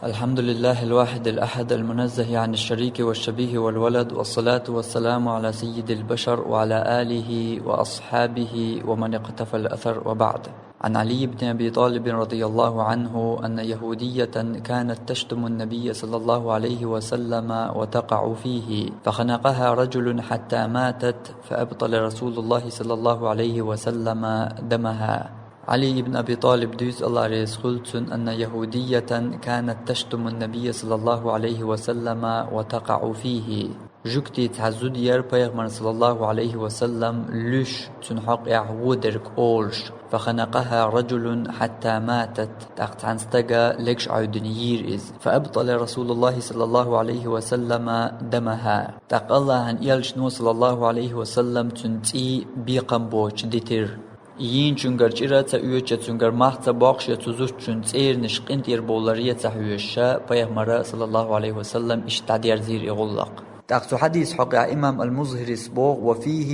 الحمد لله الواحد الأحد المنزه عن الشريك والشبيه والولد، والصلاة والسلام على سيد البشر وعلى آله وأصحابه ومن اقتفى الأثر، وبعد. عن علي بن أبي طالب رضي الله عنه أن يهودية كانت تشتم النبي صلى الله عليه وسلم وتقع فيه، فخنقها رجل حتى ماتت، فأبطل رسول الله صلى الله عليه وسلم دمها. علي بن أبي طالب دوز الله ريسخلتن أن يهودية كانت تشتم النبي صلى الله عليه وسلم وتقع فيه. جكتي تعزد ير بيغمر صلى الله عليه وسلم لش تنحق يعودرك أولش، فخنقها رجل حتى ماتت، تقت عن استقى لكش عودن ييرئز، فأبطل رسول الله صلى الله عليه وسلم دمها. تق الله عن يلش نو صلى الله عليه وسلم تنتي بيقم بوش ديتر yin çüngar çira ta üyeçe çüngar mahta bakşya tuzur çün tsir nişqint yer bollarıya ta hüyeşa Peygamber sallallahu aleyhi ve sellem iştadiyar zir iğullaq. تأخذ حديث حقع إمام المظهر سبوغ، وفيه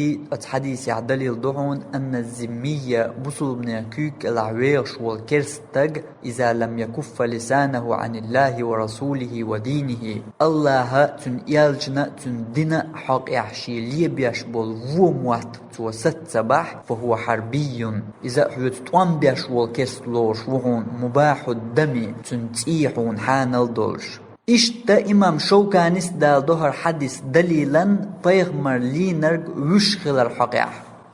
حديث يعدلي الضعون أن الزمية بصل من كيك العويش والكرستق إذا لم يكف لسانه عن الله ورسوله ودينه الله تن يالجنا تن دنا حق يحشي بيشبول وموات توسط صباح فهو حربي. إذا حيوت توان بيشبول كرستلوش وهون مباح الدم تن تيحون حان الدولش. إشتا إمام شوكانيس دال ظهر حديث دليلا بيغمر لينرق وشخل الحقيع.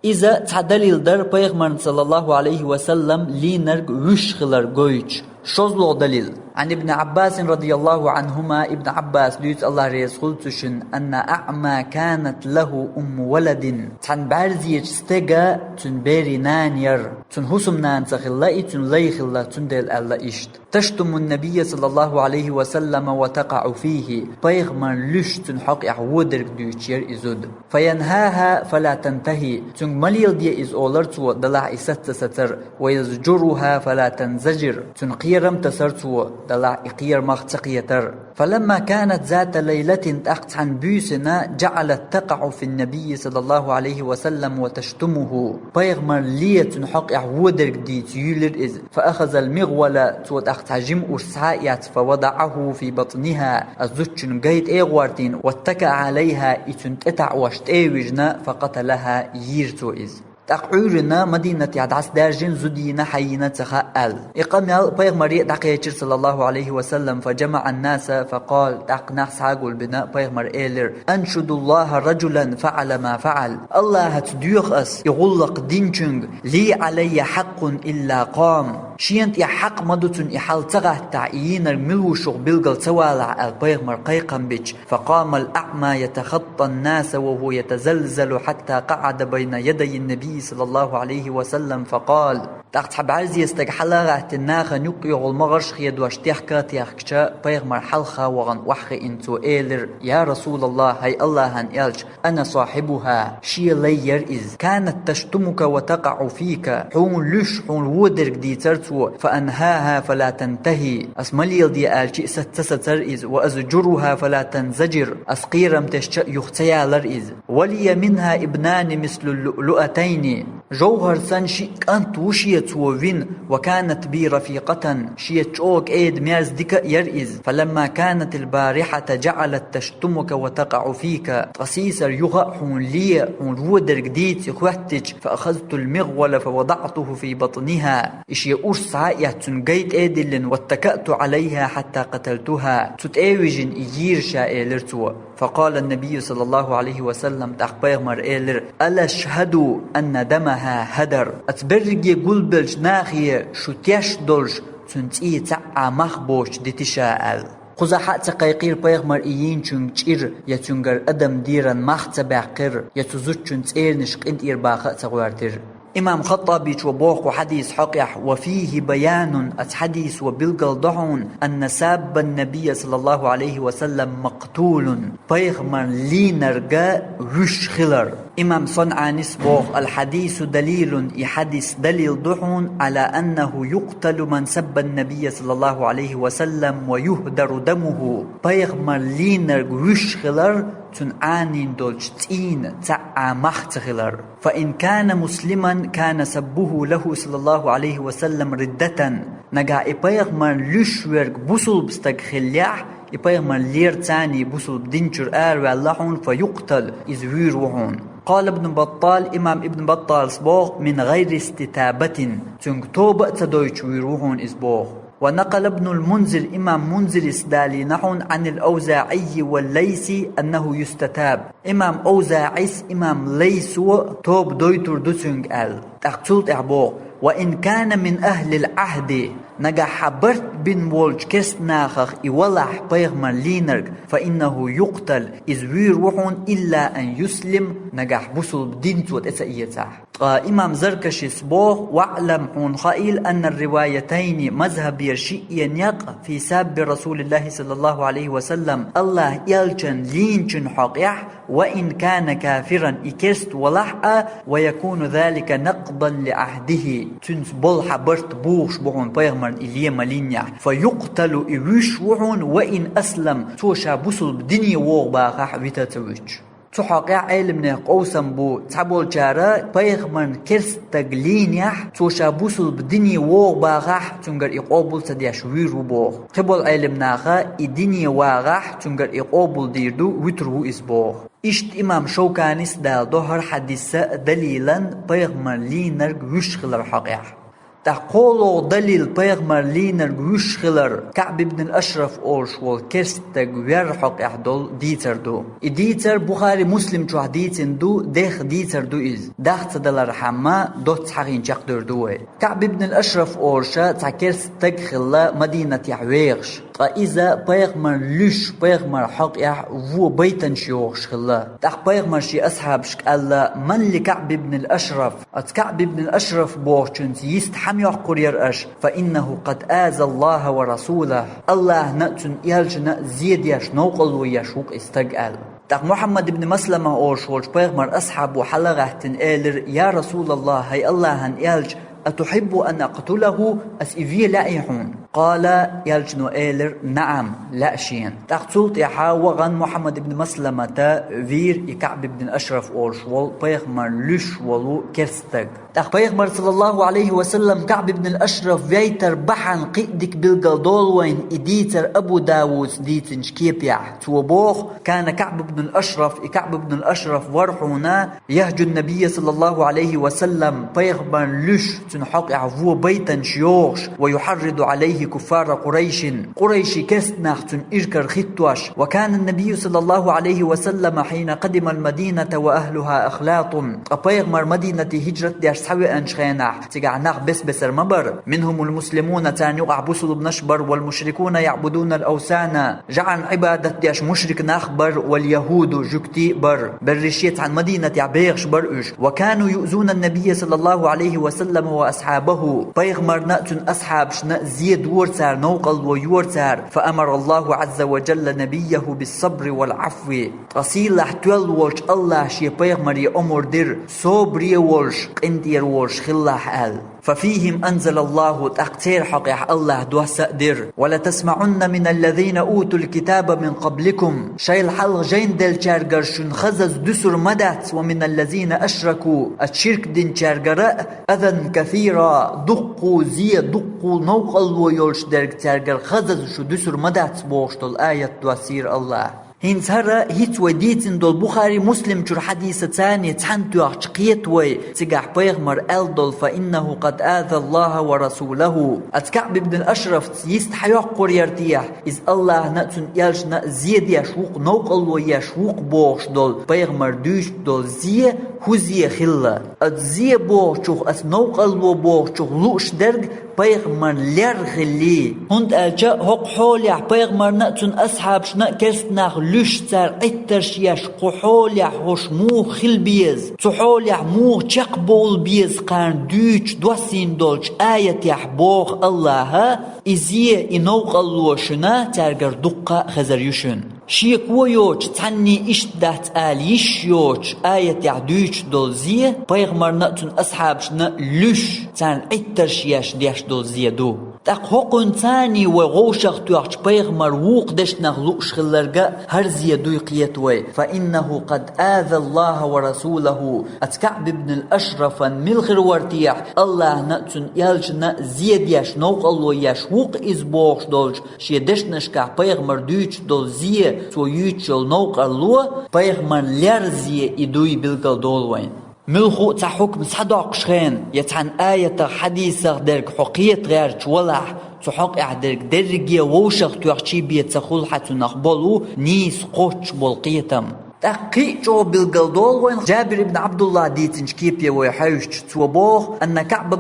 إذا تعدليل در بيغمر صلى الله عليه وسلم لينرق وشخل الجويج شوزلو دليل عن ابن عباس رضي الله عنهما. ابن عباس ليت الله ريسخلتشن أن أعمى كانت له ولد تن بارزيج استجا تن بيري نانير تن حسم نان تخلائي تن ليخلا تن ديل ألا إشت تشتم النبي صلى الله عليه وسلم وتقع فيه بيغمر لش تن حق يعودرك دوشير إزود فينهاها فلا تنتهي تن مليل دي إز أولرتو دلع إست ستر ويزجرها فلا تنزجر تن قيرم تسرتو دلع إقير مختقيتر. فلما كانت ذات ليلة تأخت عن بيسنا جعلت تقع في النبي صلى الله عليه وسلم وتشتمه بيغمر لية حق يعودرك دي تيولر إز فأخذ المغولة توت أخت عجم أرسائيات فوضعه في بطنها الزوجن قيد إيغوارتين واتكى عليها إتن تتع واشت إيوجنا فقتلها ييرتو إز. تقعورنا مدينة عدعس دارجن زدينا حينا تخاءل إقام بيغمري دقيتشر صلى الله عليه وسلم فجمع الناس فقال تقنع ساقل بناء بيغمر إيلر أنشد الله رجلا فعل ما فعل الله تديوخ أس يغلق دينشنغ لي علي حق إلا قام شينت يحق مدتن إحال تغه تعيين الملوشغ بلغل توالع البيغمر قيقم بيج فقام الأعمى يتخطى الناس وهو يتزلزل حتى قعد بين يدي النبي صلى الله عليه وسلم فقال تحت حبعزي يستقحلغة الناخ نقيغ المغرش خيد واشتحكات يحكشا بيغمر حلخا وغن وحخ انتو إيلر يا رسول الله هاي الله هن إلج أنا صاحبها شي لير إز كانت تشتمك وتقع فيك حون لش حون ودرك دي ترتو فأنهاها فلا تنتهي أسمليل دي آلشي ستستر إز وأزجرها فلا تنزجر أسقيرم تشتأ يختيالر إز ولي منها ابنان مثل اللؤلؤتين جوهر سنشي أنت وشي توفين وكانت بي رفيقة شيت شوك ايد ميرز ديك يرئز فلما كانت البارحة جعلت تشتمك وتقع فيك قصيصر يغا حون لي حون ودرك ديت يخوحتج فأخذت المغول فوضعته في بطنها إش يأرس عائية تنقيت ايدلن واتكأت عليها حتى قتلتها تتأوجن إيير شائلرتو. فقال النبي صلى الله عليه وسلم تأخبيغ مر إيلر ألا شهدوا أن دمها هدر أتبرجي قلبلش ناخية شو تيش دولش تنتئي تعا مخبوش ديتشاءل قزحة تقيقير بيغمر إيين چونچير يتونغر أدم ديران مخت باقر يتوزوچ چونچير نشق انت إرباخة تغوارتر. إمام خطابي وبوخ وحديث حقيح وفيه بيان الحديث وبلغل ضعون أن ساب النبي صلى الله عليه وسلم مقتول بيغمر لينرغا وش خلر إمام صنعاني سبوغ الحديث دليل يحدث دليل ضحون على أنه يقتل من سب النبي صلى الله عليه وسلم ويهدر دمه بيغمر لينر وشغلر تنعانين دولشتين تعا مختغلر فإن كان مسلما كان سبه له صلى الله عليه وسلم ردة نجا بيغمر لشورك بوصل بستغخليح يبيغمر لير تاني بوصل بدينجر واللحون فيقتل إذ وحون. قال ابن بطال إمام ابن بطال سبوغ من غير استتابة تنك توبة تدويش ويروحون إسبوغ. ونقل ابن المنذر إمام منذر إسدالي نحون عن الأوزاعي والليسي أنه يستتاب. إمام أوزاعيس إمام ليسو توب دويتر دوتنج تقتلت إعبوغ. وإن كان من أهل العهد نجا حبرت بن وولج كست ناخخ إولح بيغمر لينرك فإنه يقتل إذ ويروحون إلا أن يسلم نجاح بوصل بدينت وتسأيتاح. إمام زركشي سبوغ واعلم حون خائل أن الروايتين مذهب يرشئ ينيق في ساب رسول الله صلى الله عليه وسلم الله يلجن لينجن حقيح وإن كان كافرا إكست ولحقا ويكون ذلك نقضا لعهده تنس بول حبرت بوش بوحون بيغمر إليه ملينيا فيقتل إيوش وحون وإن أسلم توشا بوصل بدنيا وغباقح ويتتوش تحقيق علمنا قوسم بو تعبول جارة بيغمر كرس تقلينيح توشا بوصل بدنيا وغباقح تنقر إقابل سدياش ويرو بوغ قبول علمنا خا إدنيا واغح تنقر إقابل ديردو ويترو إسبوغ. إشت إمام شوكانيس دا ظهر حديثة دليلا بيغمر لينر وشغلر حقيق تقولوا دليل بيغمر لينر وشغلر كعب بن الأشرف أورش والكرستك ويرحق إحدول ديتر دو ديتر بخاري مسلم جو حديثن دو ديخ ديتر دو إز داخ تدل رحمة دوت حقين جاقدر دوه كعب بن الأشرف أورشا تكرستك خلا مدينة يحويغش إذا بيغمر لش بيغمر حق و بيتن شيوخ خلا تاق بيغمر شي أصحاب شك الله من لكعب بن الأشرف كعب بن الأشرف بوشنت يستحم يحقر يرأش فإنه قد آذى الله ورسوله الله نأتن يالجنا زيد يش نوقل ويشوق استقال تاق محمد بن مسلمة أورشولش بيغمر أصحاب وحلغة تنقالر يا رسول الله هاي الله هن يالج أتحب أن أقتله أسئفي لائحون قال يالجنو إيلر نعم لا شين تقتلت يحاوغن محمد بن مسلمة فير يكعب بن أشرف أورشول بيغمر لش ولو كرستك بيغمر صلى الله عليه وسلم كعب بن الأشرف فيتر بحن قيدك بالقلدول وين إديتر أبو داوود ديتن شكيبيع توبوخ كان كعب بن الأشرف ورحونا يهجو النبي صلى الله عليه وسلم بيغمر لش تنحق عفو بيتا شيوخش ويحرض عليه كفار قريش كسناخ إركر خطوش وكان النبي صلى الله عليه وسلم حين قدم المدينة وأهلها أخلاط أبيغمر مدينة هجرة ديش سوي أنشخيناح تقعناخ بس المبر منهم المسلمون تانيق عبسل بنشبر والمشركون يعبدون الأوسان جعن عبادة ديش مشرك ناخبر واليهود جكتي بر برشيت عن مدينة عبيغش برؤش وكانوا يؤذون النبي صلى الله عليه وسلم وأصحابه بيغمر نأتن أصحاب شنا زيد ورتار نوقل ويورتار فأمر الله عز وجل نبيه بالصبر والعفو أصيل احتوال ولش الله شي بيغمر يأمر در صبري ولش قندير ولش خلاح آل ففيهم أنزل الله تقتير حقيح الله دوسا در ولا تسمعن من الذين أوتوا الكتاب من قبلكم شيل حلق جين دل شارقرشن خزز دسر مدات ومن الذين أشركوا الشرك دين شارقراء أذن كثيرا دقوا نوقل ويولش درك شارقر خزز شو دسر مدات بوشتل آية دوسير الله هنس هرا هيت وديتن دول بخاري مسلم جر حديثة ثانية تحنتو عشقيت وي تقع بيغمر ألدول فإنه قد آذى الله ورسوله أتكعب بن الأشرف يستحيوح قريرتيح إذ الله نأتن يالجنا زيد يشوق نوقل ويشوق بوش دول بيغمر دوش دول زي هزي خلا أتزي بوشوخ أت نوقل وبوشوخ لوش درج بيغمر لرغلي هند ألجا هق حوليح بيغمر نأتن أصحاب شنا كرسناخ لشتر اترش يش قحوليح هوش مو خل بيز تحوليح مو تقبول بيز قان دوش دوسين دولش آية يحبوخ الله إزيه إنوق اللوشنا ترقر دقة خزر يشن شيك ويوش تعني اشتدت آليش يوش آية يعدوش دولزية بيغمر نأتن أصحابش نألوش تان عترش ياش ديش دولزية دو تاق حقن تاني وغوشق توقش بيغمر ووق دش نغلوش خلرقا هرزية دو قيتوي فإنه قد آذى الله ورسوله أتكعب بن الأشرف ملغر ورتيح الله نأتن يالش زيد ياش نوق الله ياش ووق إزبوغش دولش شيدش نشكع بيغمر دوش دولزية تو يوتشل نوق الله بيغمر لرزية إدوي بلغل دولوين ملخو تا حكم صدق شخين يتعن آية حديثة درك حقية غير تولح تحق اعدرك درجية ووشق تيغشي بيت تخول حتى نخبلو نيس قوش بولقيتم تحقيق جو بالقلدول وين جابر بن عبد الله ديتنش كيبيا ويحيوش توبوخ أن كعب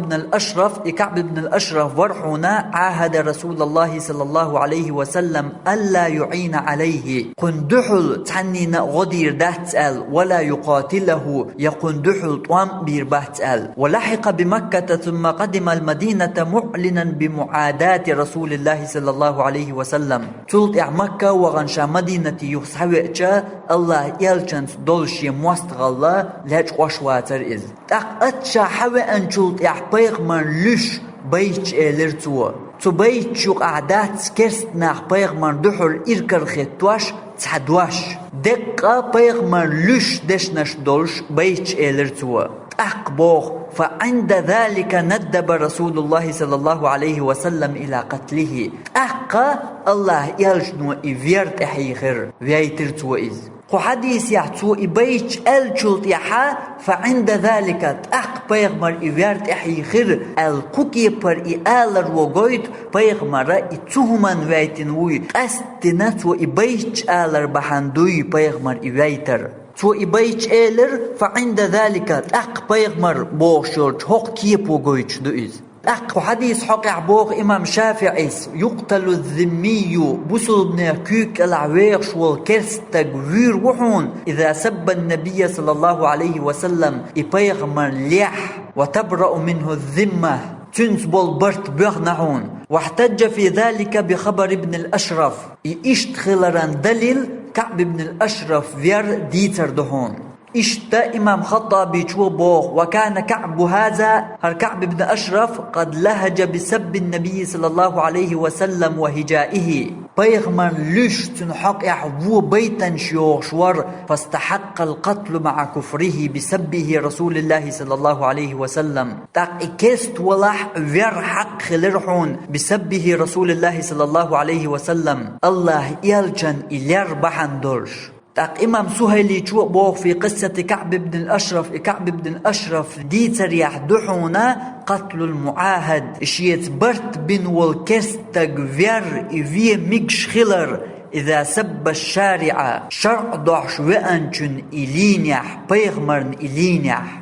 بن الأشرف ورحونا عاهد رسول الله صلى الله عليه وسلم ألا يعين عليه قندحل تعنينا غدير دهتال ولا يقاتله يقندحل طوام بيربهتال ولحق بمكة ثم قدم المدينة معلنا بمعاداة رسول الله صلى الله عليه وسلم تلطع مكة وغنشا مدينة يخسحوئة الله يلچن دولش موستغلا لهج قشواتر إز تاق أتشا حوى أنشلت يحبيغمر لش بيتش إلرتوا تو بيتش يق أعداد كرستنا بيغمر دحر إركر خطواش تحدواش دقا بيغمر لش دشنش دولش بيتش إلرتوا أقبوخ فعند ذلك ندب رسول الله صلى الله عليه وسلم إلى قتله أقا الله يلجنو إفيرت أحيخر ويترتوا إز حديث يحتو إبيتش الجلت يحا فعند ذلك أق بيغمر إفيرت أحيخر القوكي بر إآلر وغويت بيغمر إتوهمان ويتنوي أستنات إبيتش آلر بحندوي بيغمر إفيتر تو إبيتش آلر فعند ذلك أق بيغمر بوشورج هوك كيبو غويتش دوئز أق حديث حق عبوغ إمام شافعي يقتل الذمي بسل بن كيك العويرش والكرستق وير وحون إذا سب النبي صلى الله عليه وسلم إبيغمر ليح وتبرأ منه الذمة تنسبل برت بغنعون واحتج في ذلك بخبر ابن الأشرف إشت خلران دليل كعب بن الأشرف فير ديتر دهون اشتا إمام خطابي بوغ وكان كعب هذا كعب بن أشرف قد لهج بسب النبي صلى الله عليه وسلم وهجائه بيغمر لش تنحق يحبو بيتا شيوخ فاستحق القتل مع كفره بسبه رسول الله صلى الله عليه وسلم تاق إكست ولح فير حق خلرحون بسبه رسول الله صلى الله عليه وسلم الله يلجن إلير بحندرش تاق إمام سهيلي بوغ في قصة كعب بن الأشرف دي تريح دحونا قتل المعاهد شيت برت بن والكستق فير إفيه ميكش خلر إذا سب الشارع شرع ضعش وأنشن إلينيح بيغمرن إلينيح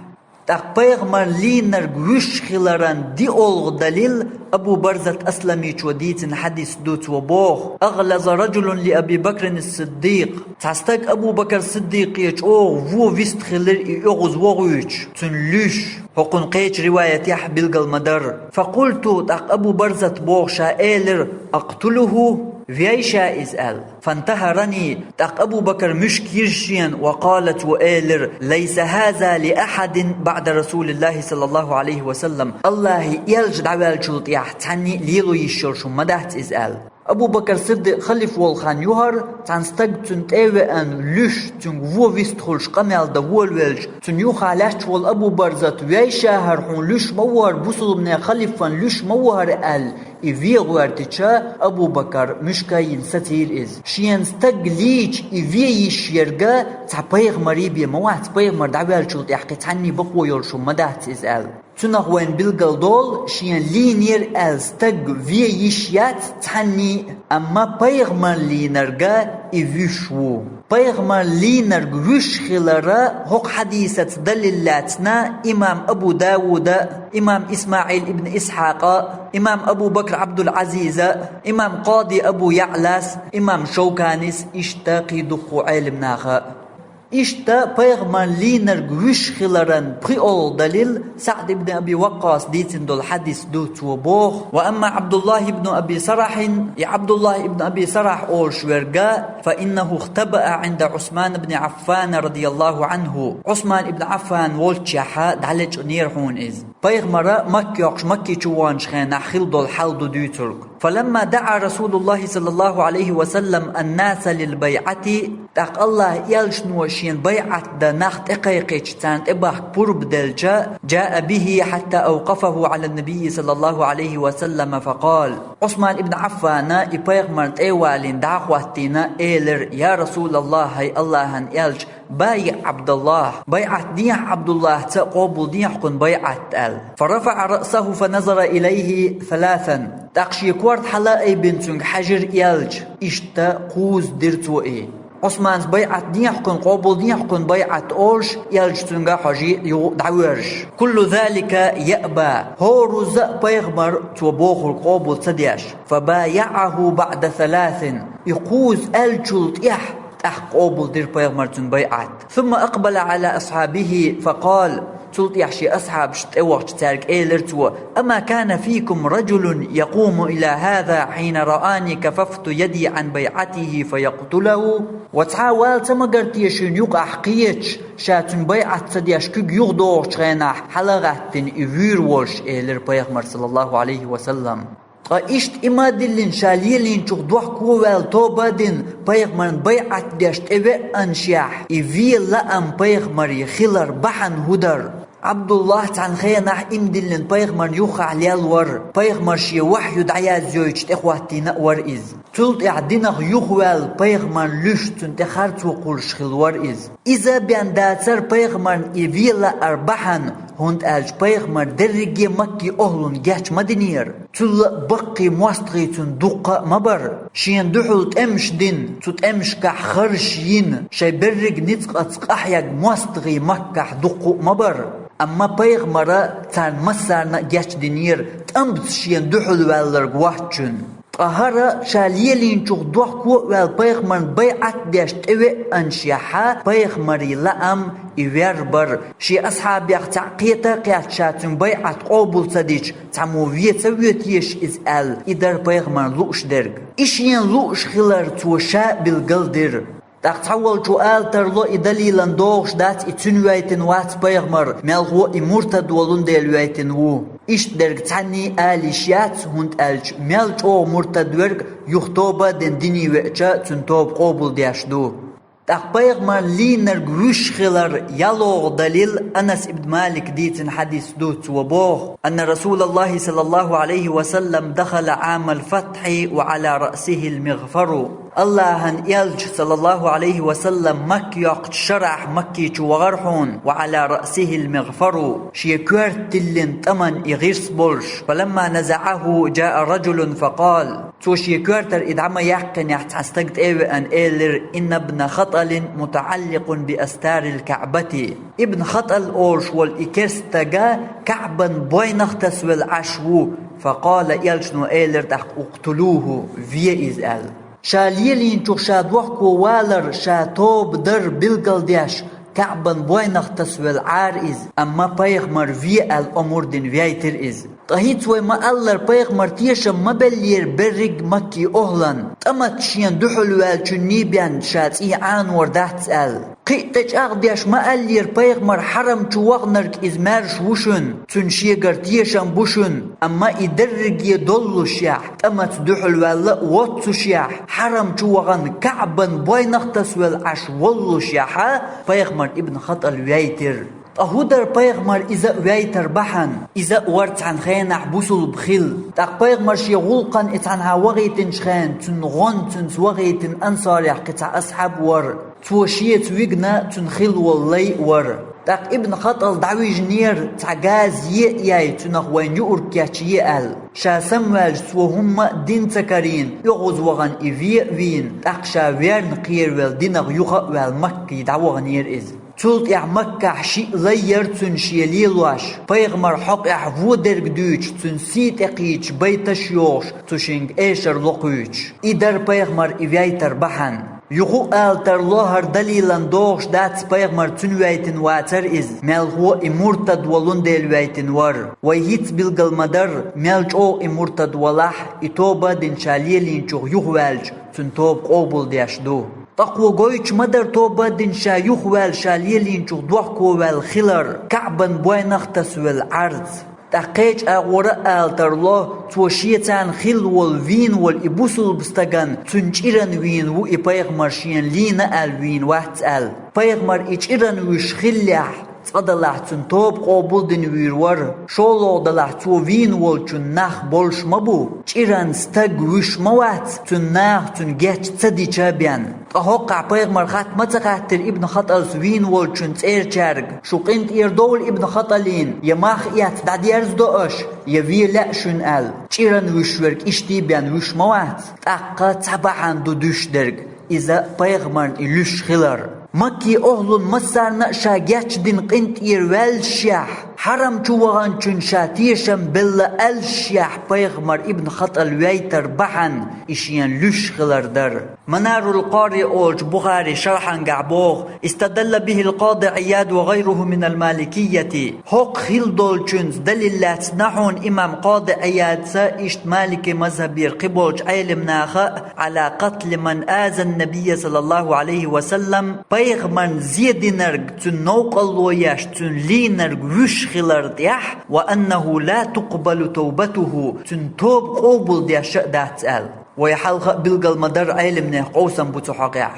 تاق بيغمر لينر غوش خلران دي أولغ دليل أبو برزة أسلمي وديت حديث دوت وبوغ أغلظ رجل لأبي بكر الصديق تستق أبو بكر الصديق يجوغ فو فيست خلر إغز وغوش تنلوش حقن قيش رواية يحبلغ المدر فقلت تاق أبو برزة بوغ شائلر أقتله فيشا إزال فانتهرني تاق أبو بكر مش كيرشيا وقالت وآلر ليس هذا لأحد بعد رسول الله صلى الله عليه وسلم الله يلجد عوال شلط يحتني ليلو يشرش مدهت إزال أبو بكر صدق خلف والخان يهر تنستق تنتاوي أن لش تنغو فيستخلش قمال دوول ويلش تنيوخا لحش والأبو برزت ويشا هرحون لش موهر بوصل من خلفا لش موهر أل إفيغ وارتشا أبو بكر مشكاين ستير إز شيان ستقليج إفيش يرقا تعبيغ مريبيا موات تعبيغ مردعوال شلط يحقي تعني بقو يلشو مدهت إزال تنغ وين بلغل دول شيان لينير أل ستق فيشيات تعني أما بيغمر لينرقا إفيشو بيغمر لينرق وش خلرا هق حديثة دليلاتنا إمام أبو داود إمام إسماعيل ابن إسحاق إمام أبو بكر عبد العزيز إمام قاضي أبو يعلاس إمام شوكانس اشتاقي دقو علم ناخا İşte Peygamber liner güçhilerin priol dalil Sa'd ibn Abi Waqqas ditin dol hadis du tuboh ve amma Abdullah ibn Abi Sarah ya Abdullah ibn Abi Sarah ol şverga fa innehu ikhtaba'a inda Osman ibn Affan radiyallahu anhu. Osman ibn Affan volçaha dalec nirhun iz. Peygamber Makki çuvan şkhana khil dol haldu dütürk. فلما دعا رسول الله صلى الله عليه وسلم الناس للبيعة تاق الله يلشنو شين بيعة دا نخت اقيقيش تانت اباح برب دلجا جاء به حتى اوقفه على النبي صلى الله عليه وسلم فقال عثمان ابن عفان ابايق مرت ايوالين دعواتنا ايلر يا رسول الله هاي الله هن يلش بايع عبد الله بيعة ديح عبد الله تقابل ديح كن بيعة ال فرفع رأسه فنظر إليه ثلاثا تقشي كورت حلائي بنتنج حجر يلج اشتا قوز درتو اي عثمان بيعة ديح كن قابل ديح كن بيعة أولش يلج تنجا حجي دعورش كل ذلك يأبى هو رزق بيغمر توبوخ القابل تديش فبايعه بعد ثلاث يقوز الجلط يح قابل دير بيغمرتن بيعت ثم أقبل على أصحابه فقال تلت يحشي أصحاب شتوقت تارك إيلرتو أما كان فيكم رجل يقوم إلى هذا حين رآني كففت يدي عن بيعته فيقتله وتعاول تمقرتيشن يقع حقيتش شاتن بيعت تديشكو يغدوش غينا حلغتن إفير وش إيلر بيغمر صلى الله عليه وسلم إشت إما دلين شاليلين شوخ دوح كووال توبا دين بيغمرن بيعت ديشت إبه أنشاح إفيل لأم بيغمري خلر بحن هدر عبد الله تعن خيناح إمدلين بيغمرن يوخع ليالور بيغمر شي وحيو دعيا زيوجت إخواتي نأور إز تلت إعدينغ يوخوال بيغمرن لشتن تخارتو قولش خلور إز إذا بيان داتر بيغمرن إفيل لأربحن هند ألج بيغمر درجي مكي أهلون جاش مدنير تل بقي مواستغي تندوق مبر شين دحول تأمش دين تتأمش كح خرشين شي برق نتق أتق أحياق مواستغي مكح دقو مبر أما بيغمر تان مسارنا جاش دينير تأمبت شين دحول والرق وحجن أهرا شاليلين شوخ دوحكو والبيغمر بيعت ديشت إوي أنشيحا بيغمري لأم إويربر شي أصحاب يختعقيتا قيات شاتن بيعت قابل صديش تعموفيتا ويتيش إزال إدار بيغمر لوش درق إشيان لوش خلر توشا بالقلدر تحول سؤال ترلو إدليلن دوغش دات إتنويتن وات بيغمر ملغو إمورتد ولندل ويتن وو إشت درق تعني آليشيات هند ألج ملتو مرتد ورق يختوبا دن ديني وإجا تنتوب قابل دياشدو بيغمر لينر غوش خلر يلوغ دليل أنس ابن مالك ديتن حديث دوت وبوغ أن رسول الله صلى الله عليه وسلم دخل عام الفتح وعلى رأسه المغفر الله يلج صلى الله عليه وسلم مكي يقت شرح مكي وغرحون وعلى رأسه المغفر شيكوار تلين تمن إغيرس بولش فلما نزعه جاء رجل فقال تو شيكوار تر إدعم يحقن يحتستقد إيوه أن إيلر إن ابن خطل متعلق بأستار الكعبة ابن خطل أولش والإكرستقا كعبا بوينختس والعشو فقال يلجنو إيلر تحق اقتلوه في إزال شاليلين شوخ شادوحكو والر شاتوب در بالقل دياش كعبا بوينختس والعار إز أما بيغمر في الأمور دين فيايتر إز طهيت وما ألر بيغمر تيشم مبلير برق مكي أهلن تمت شين دحل والجنيبيان شات إيعان وردات أل قيتج أغديش ما ألير بيغمر حرم شوغنرك إزمارش وشن تنشيغر تيشم بوشن أما إدرق يدلو شيح تمت دحل والا واتسو شيح حرم شوغن كعبا بوينختس والعش والو شيحا بيغمر ابن خطل ويايتر أهودر بيغمر إذا ويتر بحن إذا ورت عن خين عبوسل بخيل تاق بيغمر شي غلقا إتعنها وغيتن شخين تنغن تنسوغيتن أنصار يحقتع أصحاب ور توشيت ويقنا تنخيل واللي ور تاق ابن خطل دعوي جنير تعجاز يأي تنخ وين يؤرك يال شا سموال سوهم دين تكارين يغوز وغن إفي فين تاق شا ويرن قير والدينغ يخا والمكي دعوغ نير إز تولت مكة حشي غير تنشي لواش بيغمر حق وودر قدوش تنسيت اقيش بيت شيوش تشنج ايشر لقوش إدر بيغمر إفيتر بحن يخو آل ترلوهر دليلا دوغش دات بيغمر تنويتن واتر إز مال هو إمورتد ولون ديلويتن ور ويهيت بالقل مدر مالج أو إمورتد ولح إتوبة دين شاليلين چوغ يخوالج تنتوب قوبل ديشدو تقوى قويش مدر توبة دين شا يخوال شاليلين چوغ دوحكو والخلر كعبن بوينختس والعرض تحقيج أغوراء آلترلو توشيتان خل والوين والإبوسل بستغان تنجيران وين و إبايغمر شين لينا الوين واحد آل بايغمر إجيران ويش خليح تفضلح تنتوب قابل دين ويرور شولو دلح تو وين والچون نخ بولش مبو جيران ستاق ويش موات تن نخ تن جيش تدي چابيان تحقع بايغمر خاتمة خاتر ابن خطل وين والچون تير چارگ شوقينت إردول ابن خطلين يماخ إيات دعديارز دوش يوي لأشون آل جيران ويش ورك اشتي بيان ويش موات تحقا تبعان دو دوش درگ إذا بايغمر إلوش خلر مكي أهلون مسارنا شاقياتش دين قنت إيروال شاح حرم چوغان چون شاتيشم بلا الشيح بيغمر ابن خط الويتر بحن إشيان لش خلر در منار القارئ أولج بخاري شرحا قعبوغ استدل به القاضي عياد وغيره من المالكية حق خيل دول چونز دليلات نحون إمام قاضي عياد سائشت مالك مذهبي قبولج علم ناخا على قتل من آذى النبي صلى الله عليه وسلم بيغمر زيد نرق تنوق اللوياش تنلينرق وش خلر ديح وأنه لا تقبل توبته تنتوب قوبل ديش دات آل ويحلق بلغ المدر علمنا قوسا بتحقيع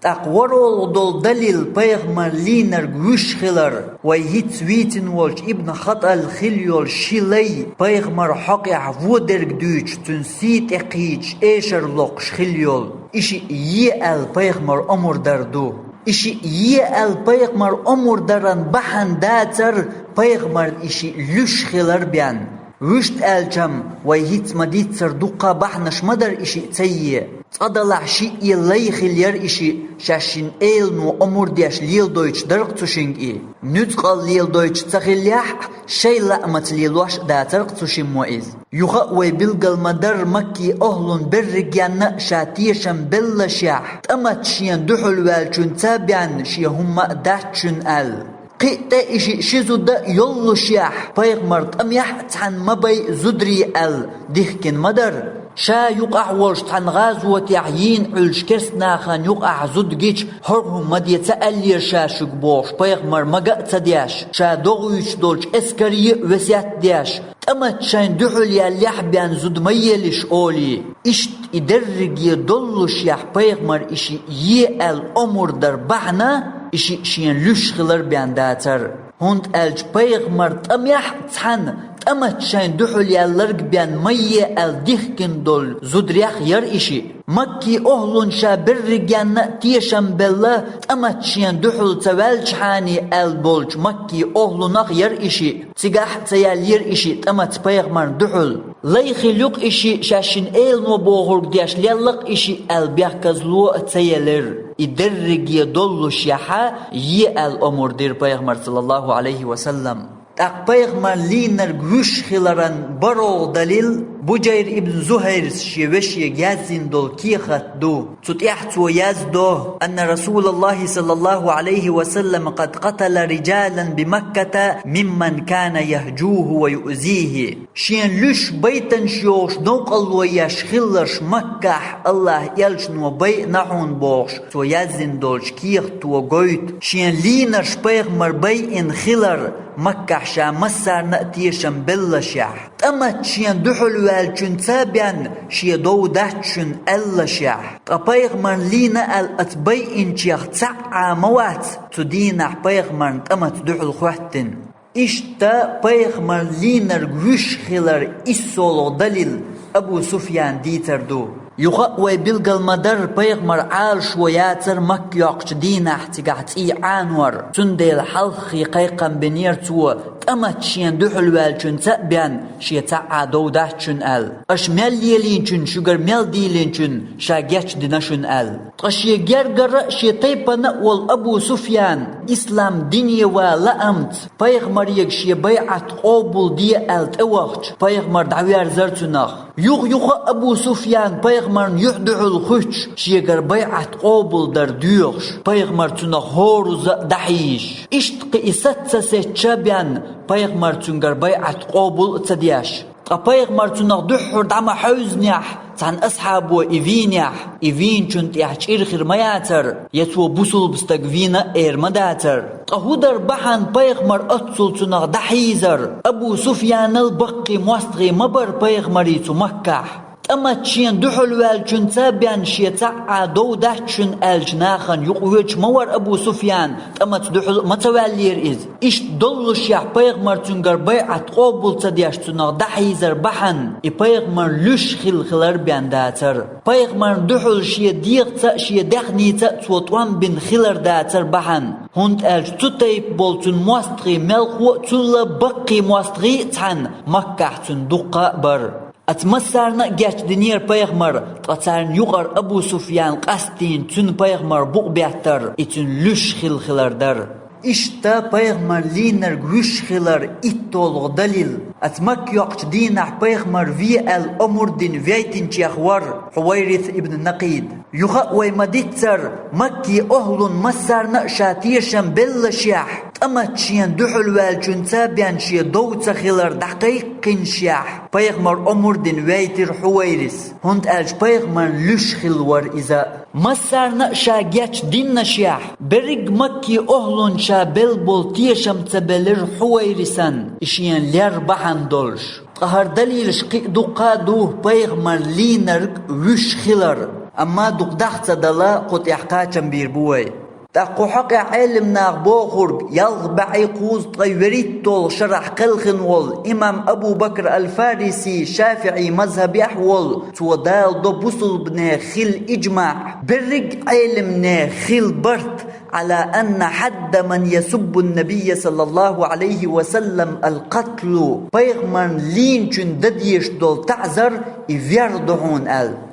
تقورو دول دليل بيغمر لينر وش خلر ويهيت سويتن والج ابن خطأ الخليول شيلي بيغمر حقيع ودرق دوش تنسيت اقيج ايشر لوقش خليول إشي يأل بيغمر أمر دردو إشي يأل بيغمر أمر درن بحن داتر بيغمر إشي لش خلر بيان وشت آلجم ويهيت مديت سردوقا بحنش مدر إشي تسيي تقدلع شي يلي خلير إشي شاشين إيل نو أمور دياش ليل دويتش درق تشينج إيه نتقال ليل دويتش تخليح شي لأمت ليلوش دا ترق تشين موئز يخوي بلغل مدر مكي أهلون برقيان شاتيشن بلا شاح تأمت شيان دحل والچون تابعن شي هم داتشن آل قيتا إشي شيزو دا يولو شياح بايغمر تأميح تحن مباي زدري آل ديخكن مدر شا يقع ورش تحن غازوة يعيين علش كرسنا خان يقع زدقيش هرهم مدية تألير شاشك بوش بايغمر مقا تدياش شا دوغيش دولش اسكري وسيات دياش تأمت شاين دحل ياليح بيان زد ميلش أولي إشت إدرق يدولو شياح بايغمر إشي يال أمور در بحنا إشي شين لش خلر بيان داتر هند ألج بايغمر تأميح تحن تأمت شاين دحل يالرق بيان مية الديخكن دول زدريخ ير إشي مكي أهلون شابر رجان تيشن بلا تأمت شاين دحل توالج حاني البولج مكي أهلونق ير إشي تيجاح تيال ير إشي تأمت بايغمر دحل ليخي ليق إشي شاشين إيل نوبوغر دياش ليالق إشي البيخ كزلو تيالر إدرق يدولو شيحا يال أمور دير بايغمر صلى الله عليه وسلم أقبيغمر لينر غوش خلران برو دليل بجير ابن زهير شيوشي يازين دول كيخت دو تتيحت ويازدو أن رسول الله صلى الله عليه وسلم قد قتل رجالا بمكة ممن كان يهجوه ويؤذيه شين لش بيتن شيوش نوقل وياش خلش مكح الله يلش نوبي نحون بوش تو يازين دولش كيخت وقويت شين لينر شبيغمر بي إن خلر مكح شا مسار نأتيشن بلشح تأمت شين دحل والچون تابعن شي دو دهچون اللشح تبايغمر لينا الاتبي انشيخ تسعى موات تدينح بايغمر تأمت دحل خوحتن إشتا بايغمر لينا رغوش خلر إسولو دليل أبو سفيان ديتر دو يخوي بلغل مدر بايغمر عال شوياتر مكيوقش دينح تقعتي عانور تنديل حلخي قيقا بنيرتو تأمت شين دحل والچون تأبيان شي تعا دو دهچون آل اش مليلينچون شگر مل ديلينچون شاگيچ دينشون آل تقشي گرگر شي تيبنا وال أبو سفيان إسلام ديني ولا أمت بايغمر يك شي بيعت قوبل دي آل توقش بايغمر دعويار زرتناخ يوغ أبو سفيان بايغمر پیغمبر یحدع الخش شیگر بیعت قابل در دیوش پیغمبر تونه هورز دحیش اشتق ایست سچبیان پیغمبر تونگر بیعت قابل تدیش پیغمبر تونه دحر دم حوزنیح عن أصحابه إيفين كنت يحكي خير ما ياتر يتو بوصل بستقفينا إير مداتر أهودر بحن بيغمر أتصل تنغ دحيزر أبو سفيان البقي مواستغي مبر بيغمري مكة أما تشين دحل والجن تابعن شيتع دو دحشن الجناخن يقويج مور أبو سفيان أما تدحل متوالير إز إش دلش يح بيغمر تنغر بيعت قابل تديش تنغ دحيزر بحن بيغمر لش خلر بيان داتر بيغمر دحل شي ديغ تا شي دخني تا توطوان بن خلر داتر بحن هند الج تطيب بولتن مواستغي ملقو تل بقي مواستغي تحن مكة تندقى بر أتمسرنا جات دنير بيغمر تقصارن يقر أبو سفيان قاستين تن بيغمر بوق بيعتر إتن لش خلر در إشتا بيغمر لينر غش خلر إتولغ دليل أتمك يقش دينح بيغمر في الأمر دين فيتن تيخور حويرث ابن نقيد يخا ويمديتر مكي أهل مسرنا شاتيشن بلشيح أما تشين دحل والجن تابعن شي دوت خلر دقيق شيح بيغمر أمر دين فيتر حويرث هند ألج بيغمر لش خلور إذا مسرنا شاجاتش دين شيح برق مكي أهل شابل بولتيشم تبلر حويرثن إشيان لير بحن دولش قهر دليل شقيق دوه بيغمر لينرق وش خلر أما دقدخت دلا قد إحقاچم بيربوي تاقو حق علم ناغبوخرق يلغبعي قوز طيوريت طول شرح قلخن وال إمام أبو بكر الفارسي شافعي مذهب أحول تودال دو بوصل بنا خل إجماع برق علم خل برت على أن حد من يسب النبي صلى الله عليه وسلم القتل بيغمر لين چون دديش دول تعذر يفيردهون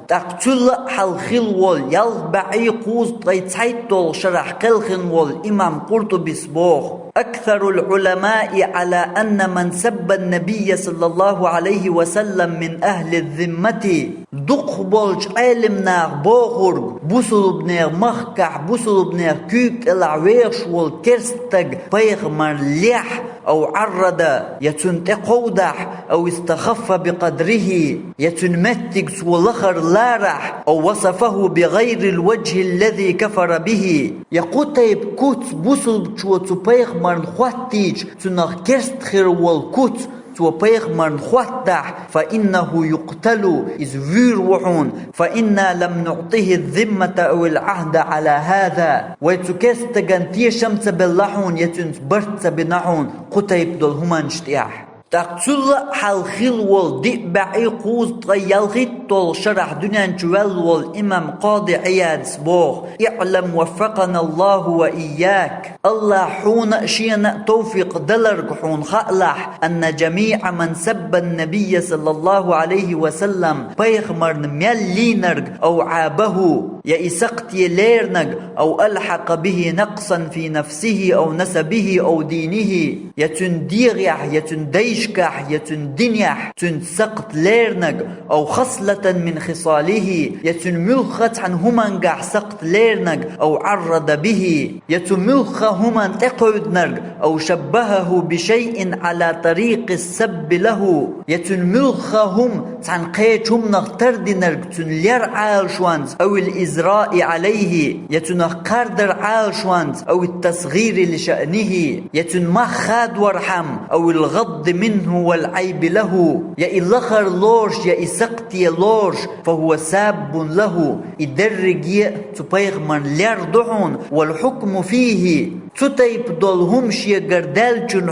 تقتل حلخل وال يلبعي قوز طيتحيت دول شرح قلخن وال إمام قرطبي سبوخ أكثر العلماء على أن من سب النبي صلى الله عليه وسلم من أهل الذمة دق بولج علم ناغ بوخرج بوصل بنير مخكح بوصل بنير كيك العويش والكرستق بيغمر ليح أو عرد يتن تقودح أو استخف بقدره يتن متك سولخر لارح أو وصفه بغير الوجه الذي كفر به يقوتيب كوت بوصل بشوت بيغمر خواتيج تنغ كرست خير والكوت تو بيغمر خواتح فإنه يقتل إذ فير وحون فإنا لم نعطيه الذمة أو العهد على هذا ويتكست جنتي شمس باللحون يتنس برت بنحون قتيب دول همان اشتياح تقتل حلخل والدئ بعي قوز طيالغيت طول شرح دنيان جوال والإمام قاضي عياد سبوخ اعلم وفقنا الله وإياك الله حون شينا توفيق دلرق حون خألح أن جميع من سب النبي صلى الله عليه وسلم بيغمر ميلينرق أو عابه يأسقت يليرنق أو ألحق به نقصا في نفسه أو نسبه أو دينه يتن ديغيح يتن ديشكح يتن دنيح تن سقط ليرنق أو خصلة من خصاله يتن ملخت عن همانقح سقط ليرنق أو عرض به يتن ملخ همان تقعدنق أو شبهه بشيء على طريق السب له يتن ملخ هم عن قيتهم نغتردنق تن لير عال شوانز أو الإزراء عليه يتن قردر عال شوانز أو التصغير لشأنه يتن ما خاد ورحم أو الغض منه والعيب له يا إلخر لورش يا إسقتي لورش فهو ساب له إدرج تبيغمر ليردحون والحكم فيه تتيب دولهم شي قردال چون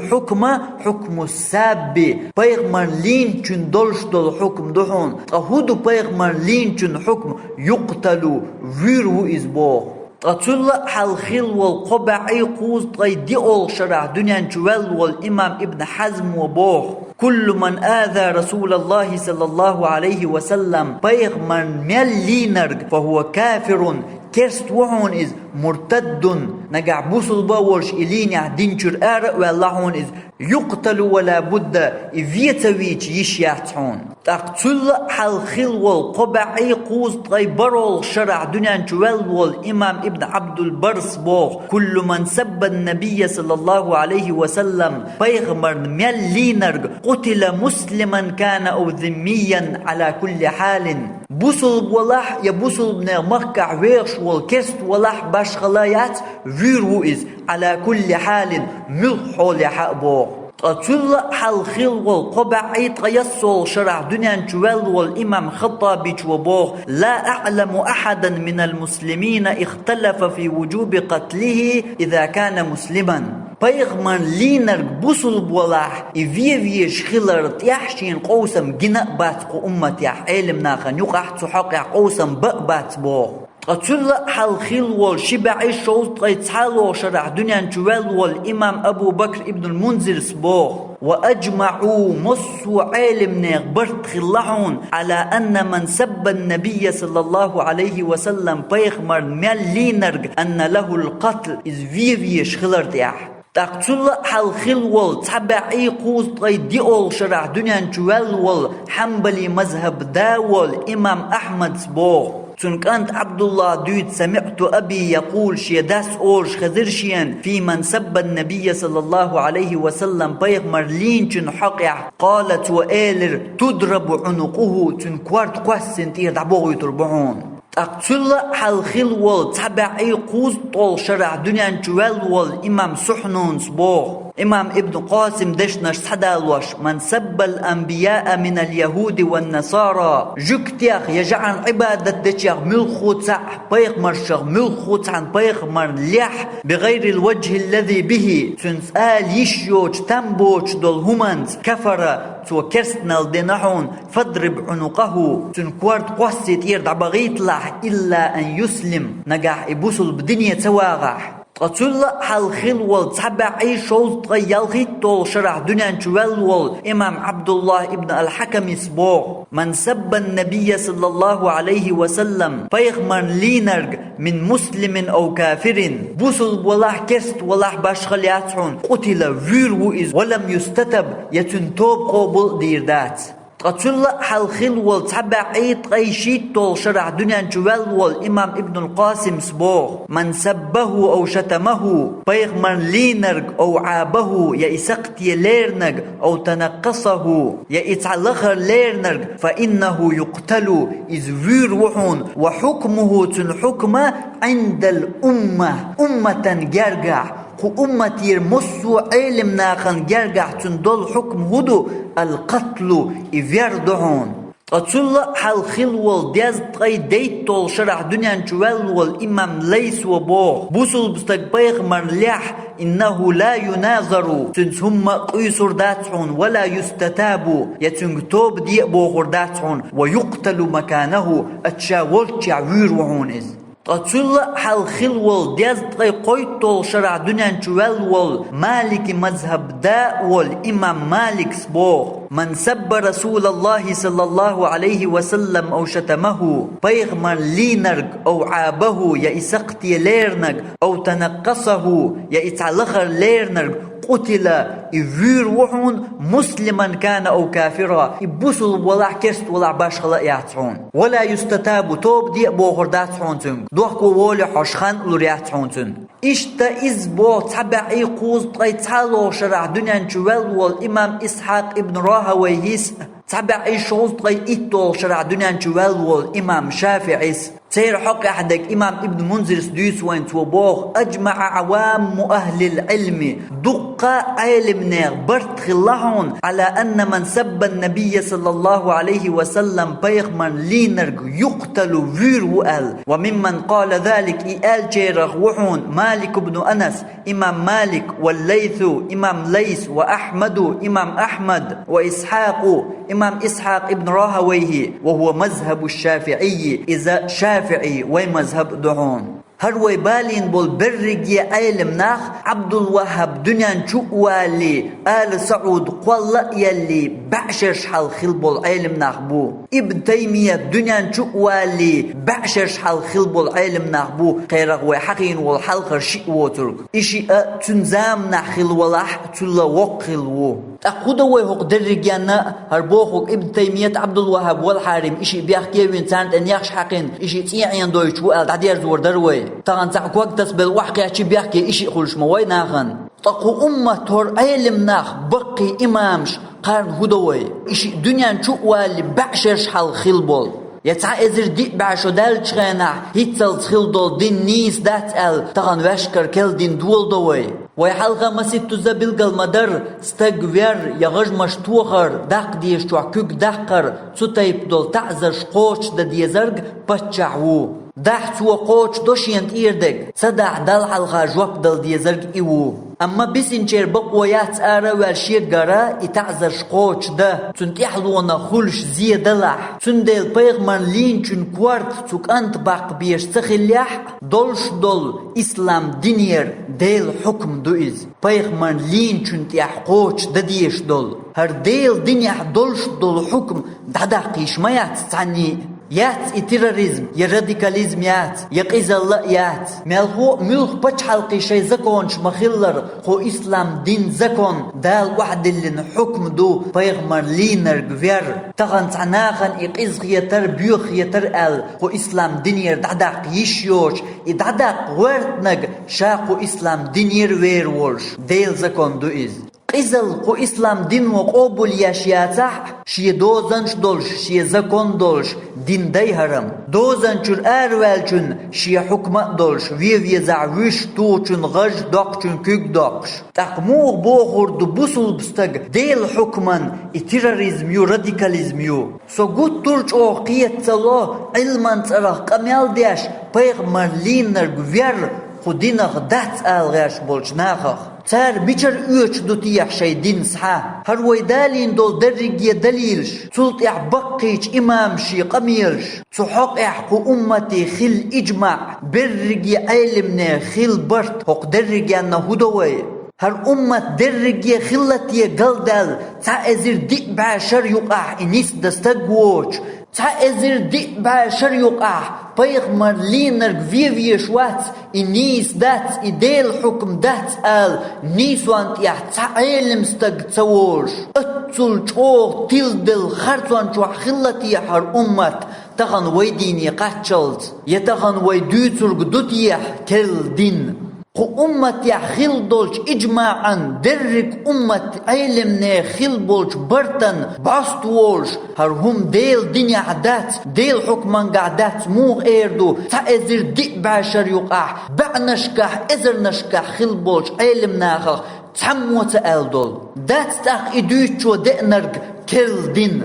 حكم الساب بيغمر لين چون دولش دول حكم دحون أهودو بيغمر لين چون حكم يقتلوا فيرو إزبوخ تطل حلخل والقبعي قوز طيدي أول شرع دنيا جوال والإمام ابن حزم وبوخ كل من آذى رسول الله صلى الله عليه وسلم بيغمر ملينرق فهو كافر كرست وحون إز مرتد نقع بوصل باورش إلين دينشر واللهون إز يقتل ولا بد إفيتويج يشياتون تقتل حل خلول قبعي قوز طيبرول شرع دنيا جوال إمام ابن عبد البرس بوغ كل من سب النبي صلى الله عليه وسلم بيغمر ملينرغ قتل مسلما كان أو ذميا على كل حال بوصل ولح يبوصل من مكة ويرش والكست ولح باش خلايات فيرو إز على كل حال ملحول حقبوغ قتل حل خيل والقبعي تيسل شرع دنيا جوال والإمام خطابي وبوغ لا أعلم أحدا من المسلمين اختلف في وجوب قتله إذا كان مسلما بيغمن لينر بوصل بولاح إفيفيش خلرت يحشين قوسم جناء باتق أمت يح علمنا خن يقح تحقع قوسم بقبات بوغ قتل حل خيل والشبع الشوط يتحالو شرع دنيا جوال والإمام أبو بكر ابن المنذر سبوغ وأجمعوا مصوا علمنا برت خلعون على أن من سب النبي صلى الله عليه وسلم بيغمر ملينرغ أن له القتل إذ فيفيش خلرت يح تقتل حل خلول تبعي قوز ديول شرع دنيا جوال حنبلي مذهب داول إمام أحمد سبوغ كانت عبد الله دوت سمعت أبي يقول شيداس أورش خذرشيا في من سب النبي صلى الله عليه وسلم بيغمر لين حقع قالت وآلر تضرب عنقه كوارت قوسن تير دعبوه يتربعون تقتل حل خلول تبعي قوز طول شرع دنيا جوال إمام سحنون سبوغ إمام ابن قاسم دشنش سدالوش من سب الأنبياء من اليهود والنصارى جكتيخ يجعل عبادة دشيخ ملخوتع بيغمر شغ ملخوتع بيغمر لح بغير الوجه الذي به تنسال يشيوج تنبوج دول همانز كفر تو كرسنال دينحون فاضرب عنقه تنكوارت قوسيت يردع بغيت لح إلا أن يسلم نجح إبوسل بدنيا تواغح قتل حل خلول تبعي شوز يلغي طول شرع دنيا جوال إمام عبد الله ابن الحكم سبوغ من سب النبي صلى الله عليه وسلم بيغمر لينرغ من مسلم أو كافر بوصل ولاح كست ولاح باشخلياتهم قتل فيرو إز ولم يستتب يتنتوب قبل ديردات قتل حل خلول تبعي تغيشيت طول شرع دنيا جوال إمام ابن القاسم سبوغ من سبه أو شتمه بيغمر لينرغ أو عابه يا إسقتي ليرنغ أو تنقصه يا إتعلخر ليرنغ فإنه يقتل إذ وحون وحكمه تنحكم عند الأمة أمة جرجع أمتي مسو علم ناخن جرجع تندل حكم هدو القتل إفيردعون قتل حل خلول دياز تغي ديت طول شرع دنيا جوال والإمام ليس وبوغ بوصل بستقبيغ مرلح إنه لا يناظر تنس هم قيسر داتعون ولا يستتاب يتنكتوب دي بوغر داتعون ويقتل مكانه أتشاولت يعوير وعون إذ قتل حل خلول دياز تغي قيتول شرع دنيا جوال مالك مذهب داء والإمام مالك سبوغ من سب رسول الله صلى الله عليه وسلم أو شتمه بيغمر لينرغ أو عابه يا إسقتي ليرنغ أو تنقصه يا إتعلخر ليرنغ قتل إفير وحون مسلما كان أو كافرا إبوصل ولا كست ولا باشخلا ياتعون ولا يستتاب توب دي بوغرداتعون تنك دوحكو وولي حشخان لرياتعون تنك إشتا إزبو تبعي قوز طيتالو شرع دنيا جوال والإمام إسحاق ابن راهويهيس تبعي شوز طيتو شرع دنيا جوال والإمام شافعيس سير حق أحدك إمام ابن منذر سديس وين توبوغ أجمع عوام أهل العلم دق علم نير برت خلهون على أن من سب النبي صلى الله عليه وسلم بيغمر لينرغ يقتل فير وقال وممن قال ذلك إيال جيرغ وحون مالك بن أنس إمام مالك والليث إمام ليث وأحمد إمام أحمد وإسحاق إمام إسحاق ابن راهويه وهو مذهب الشافعي إذا شافعي ومذهب دعون هر وی بالین بول برگی علم نخ عبدالوهاب دنیان چو والی آل سعود قوال يلي بعشرش حال خل بول علم نخ بو ابن تيمية دنيان چو والی بعشرش حال خل بول علم نخ بو قيرق وی حقين والحلقر شئ وترك إشي تنزام نخل ولح تلا وقل وو أقوده ويهوق درجيانا هربوخوك ابن تيمية عبد الوهاب والحارم إشي بيحكي وين تانت أن يخش حقين إشي تيعين دويش وقال تعدير زور دروي تغن تعقوك تسبل وحكي أشي بيحكي إشي خلش موي ناخن تقو أمة تور علم ناخ بقي إمامش قارن هدوي إشي دنيا شو والي بعشرش حال خلبول يتع ازر دي بعشو دال تشغينا هيتسل تخيل دول دين نيس دات ال تغن وشكر كل دين دول دوي ويحلقة مسيد تزابيل قلمدر استقوير يغج مشتوخر داق ديش توعكوك داقر تسوتايب دول تعزر شقوش دا ديزرق بچعوو داح سوى قوش دوشينت إيردق صدع دال حلقة جواب دل ديزرق إيوو أما بسنشير بقويات آرا والشيق قرا إتعزر شقوش دا تنت يحلونا خلش زي دلح تنديل بيغمان لين چون كوارت توك أنت باق بيش تخليح دولش دول إسلام دينير ديل حكم دوئز بيغمان لين چون تيحقوش دا ديش دول هر ديل دينيح دولش دول حكم دادا قيش ما يتعني يات التيروريزم يا راديكاليزم يات يا قيزل يات ملخو ملخ بچ حلقي شي زكونش مخلر خو اسلام دين زكون دال واحد اللي حكم دو بيغمر لينر غير تغن تناخن اقيز خيتر بيو خيتر ال خو اسلام دينير دعدق يشيوش دعدق ورتنغ شاقو اسلام دينير وير ورش ديل زكون دو از قزل خو اسلام دين وقبول ياشياتح شي دوزنش دولش شي زكون دولش دين داي هرم دوزنچur ervelchun شي حكم دولش وي زعوش توچun غج دوقچun كوك دوقش تقموغ بوخور دو بوسل بستق ديل حكمان التيروريزم يو راديكاليزم يو سو gut turch o قيت صلو علمان صرح قميال ديش بيغمر لينر غير خودينغ دات الغاش بولچناخ تار بيچر اوچ دوتيح شي دين صحا هر ويدالين دول درجي دليلش تلت بقيش امام شي قميلش تحق احقو امتي خل اجماع برجي علمنا خل برت حق درجي هدوي هر امت درجي خلتي قلدل تعزر دي بعشر يقع انيس دستقوش تعزر دي بعشر يقع بيغمر لينر غفيفي شوات إنيس دات إديل حكم دات آل نيسوانت تعلم ستق تسوش اتسل چوغ تلدل خرطوان چوح خلتي حر أمت تغن ويديني قاتشلت يتغن ويدوترق دوتيح كل دين قو أمت خل دولش إجماعا درك أمت علمنا خل بولش برتن باست وولش هرهم ديل دنيا عدات ديل حكمان قعدات موغ إيردو تأذر دي بعشر يقع بعنشكح إذر نشكح خل بولش علمنا خل تحموت ألدول دات تاق إدوشو دئنرق كل دين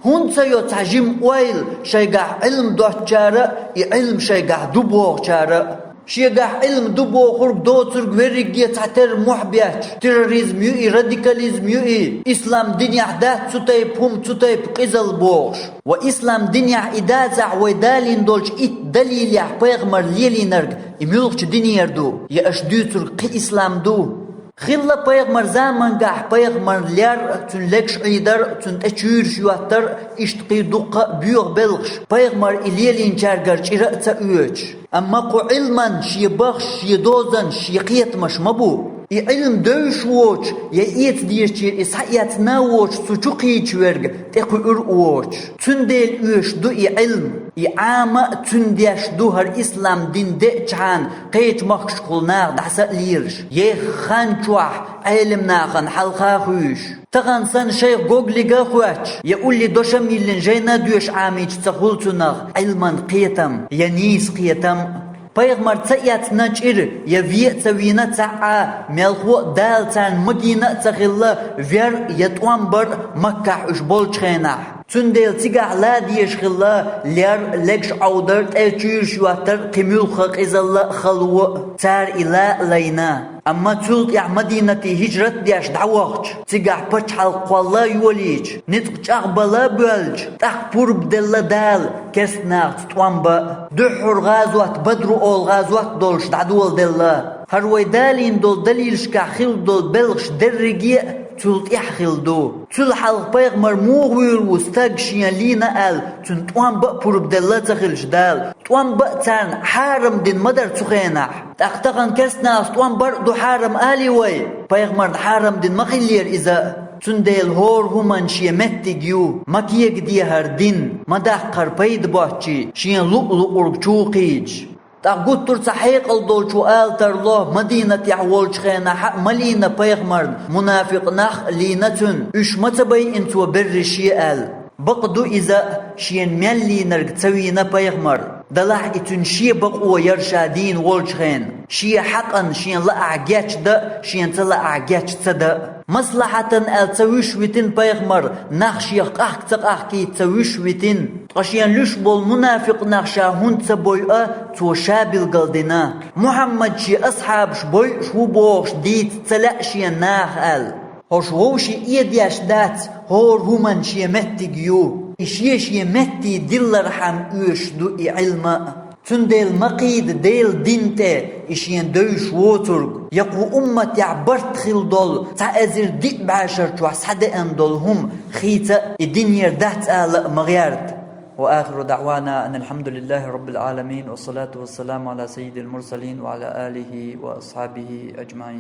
هون سيو تعجيم ويل شيقع علم دوتشارة علم شيقع دبوغ شارة شيقع علم دبو خرق دوترق ورقية تعتر محبيات تيروريزم يوئي راديكاليزم يوئي إسلام دنيا عدات ستايب هم ستايب قزل بوش وإسلام دنيا إدازع ويدالين دولش إت دليل يح بيغمر ليلي نرق يميلغش دنيا دو يأشدو ترق إسلام دو خلا بيغمر زامن قاح بيغمر ليار تن لكش عيدر تن تشير شواتر اشتقي دقة بيوغ بلغش بيغمر إليلين شارقرش إرأت أوش أما قو علما شي بخش شي دوزن شي قيت مش مبو علم دوش ووش يأيت ديشير إسحيات ناوش سوچوقيش ورق تقو ووش تنديل اوش دو علم عامة تنديش دو هر إسلام دين دئچان قيت مخش قلناغ دحسا ليرش يخان چوح علم ناخن حلقا خوش تغنسان شيخ غوغليغا خوش يقول لي دوشا ميلين جينا دوش عاميج تخولتناغ علما قيتم ينيس قيتم بيغمر تأيات نجر يفي تسوينا تاعا ملخو دال تان مدينة تغلا فير يتوان بر مكة اشبول چخيناح تندل تيقع لا ديش خلا لير لكش عودرت التشيرش واتر قميل خق إذا الله خلو تار إلا لينا أما تلت يا مدينة هجرت ديش دعوغش تيقع بچحل قوالا يوليج نتقش أغبالا بولج تخبور بدل دال كسنا تتوانبا دحر غازوات بدرو أول غازوات دولش دعدول دل هروي دالين دول دليلش كاخيل دول بلغش درقية تلت يحخلدو تل حلق بيغمر موغويل وستاقشيان لينا آل تن توان بأبور بدلا تخلش دال توان بأتان حارم دين مدر تخينح تاقتقن كسناس توان بردو حارم آلي وي بيغمر حارم دين مخيلير إذا تنديل هور همان شيا متجيو مكيك دي هردين مداح قربيد بحشي شيان لؤلؤ أرقشوقيج تاقود تر صحيق الدول شو آل ترلوه مدينة يحولش خينا حق ملينا بيغمر منافق نخ لينتن اش متبي انتو برشي آل بقدو إذا شين ميالي نرق تسوينا بيغمر دلح اتن شي بقو يرشادين والش خين شي حقا شين لا أعجاش دا شين تلا أعجاش تدا مصلحة آل تسويش ويتن بيغمر نخشي قاق تقاقي تسويش ويتن قشيان لش بول منافق نخشا هون تبوي تو شابل قلدنا محمد شي أصحاب شبوي شو بوغش ديت تلاشيان ناخ آل هوش غوشي إيدياش دات هور همان شي متجيو إشيش يمتي دل رحم إيش دو علم تندل مقيد ديل دينته إشيان دوش ووترق يقو أمة يعبرت خيل دول تعزر ديك بعشر توحس حدا أندول هم خيطة الدنيا دات آل مغيارت وآخر دعوانا أن الحمد لله رب العالمين والصلاة والسلام على سيد المرسلين وعلى آله وأصحابه أجمعين.